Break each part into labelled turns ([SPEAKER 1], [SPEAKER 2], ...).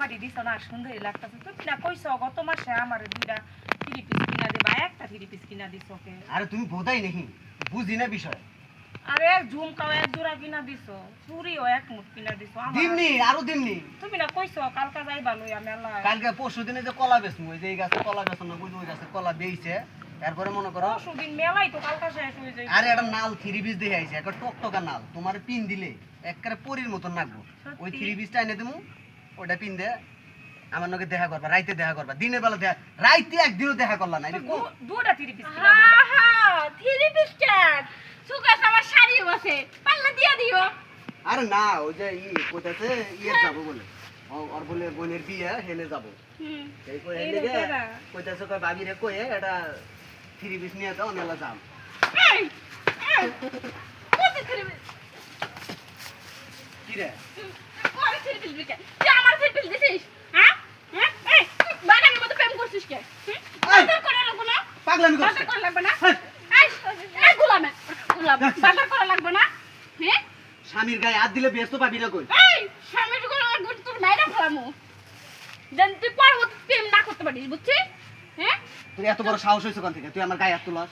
[SPEAKER 1] বাড়ি দিছ না সুন্দরই লাগতেছে। তুমি না কইছ গত মাসে আমার দুইটা থ্রি পিস কিনা দিবা, একটা থ্রি পিস কিনা দিছ ওকে।
[SPEAKER 2] আরে তুমি বোধাই নাকি বুঝি না বিষয়।
[SPEAKER 1] আরে এক ঝুমকাও এক জোড়া কিনা দিছ, চুড়িও এক মুঠ কিনা দিছ।
[SPEAKER 2] দিমনি আরো দিমনি।
[SPEAKER 1] তুমি না কইছ কালকা যাইবা লইয়া মেলায়।
[SPEAKER 2] কালকে পরশু দিনে যে কলা বেচমু, ওই যে এই গাছে কলা বেচন না, ওই গাছে কলা বেইছে। এরপরে মনে করো
[SPEAKER 1] পরশুদিন মেলাই তো কালকা শেষ হয়ে যায়।
[SPEAKER 2] আরে একটা নাল থ্রি পিস দেখে আইছে, একটা টকটকা নাল, তোমার পিন দিলে একবারে পরির মতন লাগবো। ওই থ্রি পিসটা এনে দেবো, ওটা পিন দে আমার নকে দেখা করবা, রাইতে দেখা করবা, দিনের বেলা দেখা, রাইতে একদিনও দেখা করলা না।
[SPEAKER 1] দুটা থ্রি পিস কিনা
[SPEAKER 3] হ্যাঁ
[SPEAKER 1] দিবা।
[SPEAKER 3] হ্যাঁ থ্রি পিস কেন সুগাস আমার শাড়ি বসে পাল্লা দিয়া দিও।
[SPEAKER 2] আরে না, ওই যে কোথাতে ইয়ে যাবো বলে, ওর বলে বোনের বিয়ে হেলে যাবো। এই কই হেলে গে কইতাছে কই ভাবি রে কই এটা থ্রি পিস নিয়ে দাও মেলা যাম।
[SPEAKER 3] এই এই কত থ্রি পিস
[SPEAKER 2] কি রে
[SPEAKER 3] কোন থ্রি পিস বিকে তুই আমার থ্রি পিস দিছিস? হ্যাঁ হ্যাঁ এই বাগানের মধ্যে প্রেম করছিস কে? বাজার করা লাগবে না,
[SPEAKER 2] পাগলামি করছিস?
[SPEAKER 3] বাজার করা লাগবে না। এই এই গোলাম বাজার করা লাগবে না। হ্যাঁ
[SPEAKER 2] স্বামীর গায়ে হাত দিলে ব্যস্ত পাবি না কই?
[SPEAKER 3] এই স্বামীর গোলাম গুড তোর মাইরা ফেলামু দেন তুই পরবর্তী প্রেম না করতে পারিস বুঝছিস? হ্যাঁ
[SPEAKER 2] তোর এত বড় সাহস হইছে কোথা থেকে তুই আমার গায়ে হাত তুলাস?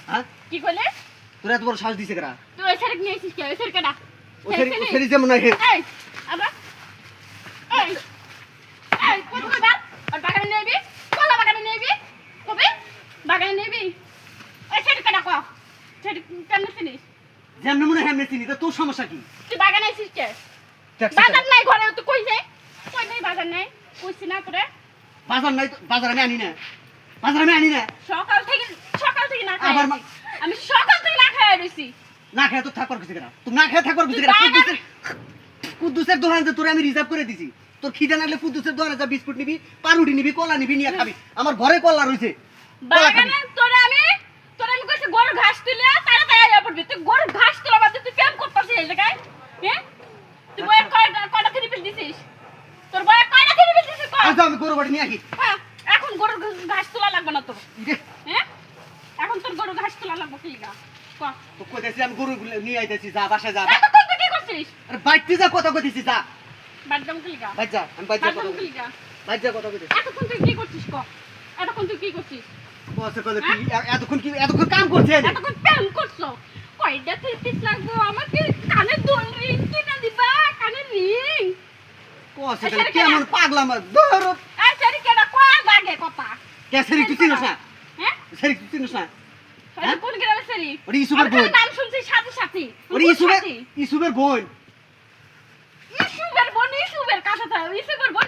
[SPEAKER 2] হ্যাঁ
[SPEAKER 3] কি কইলে
[SPEAKER 2] তোর এত বড় সাহস দিছে কেডা?
[SPEAKER 3] তুই ওই শাড়ি নিয়ে এসেছিস কে? ওই শাড়ি কেডা?
[SPEAKER 2] ও সেরি যেমন না হে।
[SPEAKER 3] এই আবার এই এই কত কইবা আর বাগানে নেবি কলা বাগানে নেবি কবে বাগানে নেবি ওই শাড়ি কেডা কো শাড়ি কেমনে চিনিস?
[SPEAKER 2] যেমন মনে হয় চিনি, তো তোর সমস্যা কি?
[SPEAKER 3] তুই বাগানে এসেছিস কে?
[SPEAKER 2] ট্যাক্সি
[SPEAKER 3] বাজার নাই ঘরে তুই কইছে কই নাই বাজার নাই কইছি না তোরে
[SPEAKER 2] বাজার নাই তো, বাজার আমি আনি না, বাজার আমি আনি না।
[SPEAKER 3] সকাল থেকে না খাই
[SPEAKER 2] আবার
[SPEAKER 3] আমি সকাল থেকে না খাই রইছি
[SPEAKER 2] না খেয়ে তো থাকবার কিছু কেনা, তুই না খেয়ে থাকবার কিছু কেনা। কুদ্দুসের দোকান যে তোরে আমি রিজার্ভ করে দিছি, তোর খিদা লাগলে কুদ্দুসের দোকানে যা বিস্কুট নিবি, পাউরুটি নিবি, কলা নিবি, নিয়ে খাবি। আমার ঘরে কলা রইছে, কলা খাবি।
[SPEAKER 3] বাগানে তোরে আমি কইছি গরুর ঘাস তুলে তাড়াতাড়ি আইয়া পড়বি তুই গরুর ঘাস তোলা বাদে তুই কেমন করতেছিস এই জায়গায়? হ্যাঁ তুই বয়ে কয়টা থ্রি পিস দিছিস? তোর বয়ে কয়টা থ্রি পিস দিছিস কয়?
[SPEAKER 2] আচ্ছা আমি গরু বাড়ি নিয়ে আসি।
[SPEAKER 3] হ্যাঁ, এখন গরুর ঘাস তোলা লাগবে না তোর।
[SPEAKER 2] ইরে,
[SPEAKER 3] হ্যাঁ এখন তোর গরুর ঘাস তোলা লাগবে কি গা ক
[SPEAKER 2] তো কইতেছি আমি গরু নিয়ে আইতেছি, যা বাসায় যা।
[SPEAKER 3] এতক্ষণ তুই কি করছিস?
[SPEAKER 2] আরে বাইতে যা, কথা কইতেছি যা।
[SPEAKER 3] বাদাম কি গা
[SPEAKER 2] বাইতে যা, আমি বাইতে যা কথা
[SPEAKER 3] বাদাম কি
[SPEAKER 2] কইতেছি।
[SPEAKER 3] গা
[SPEAKER 2] বাইতে যা কথা কইতেছি।
[SPEAKER 3] এতক্ষণ তুই কি করছিস ক এতক্ষণ তুই কি করছিস?
[SPEAKER 2] বসে কইলে কি এতক্ষণ কাম করছে আমি।
[SPEAKER 3] এতক্ষণ প্রেম করছো কয়টা থ্রি পিস লাগবে আমাকে কানে দুল রিং কিনা দিবা কানে রিং
[SPEAKER 2] কসে কইলে কেমন পাগলা আমার ধর।
[SPEAKER 3] এই শাড়ি কেডা কয় লাগে কথা
[SPEAKER 2] কে সেরি তুই চিনিস না?
[SPEAKER 3] হ্যাঁ
[SPEAKER 2] সেরি তুই চিনিস না?
[SPEAKER 3] শাড়ি কোন গ্রামের শাড়ি?
[SPEAKER 2] ওরে ইসুবের
[SPEAKER 3] আমি খালি
[SPEAKER 2] বোন।
[SPEAKER 3] নাম শুনছি সাথে সাথে
[SPEAKER 2] ওরে ইসুবের বোন।
[SPEAKER 3] ইসুবের বোন ইসুবের কাছে থাকে ইসুবের বোন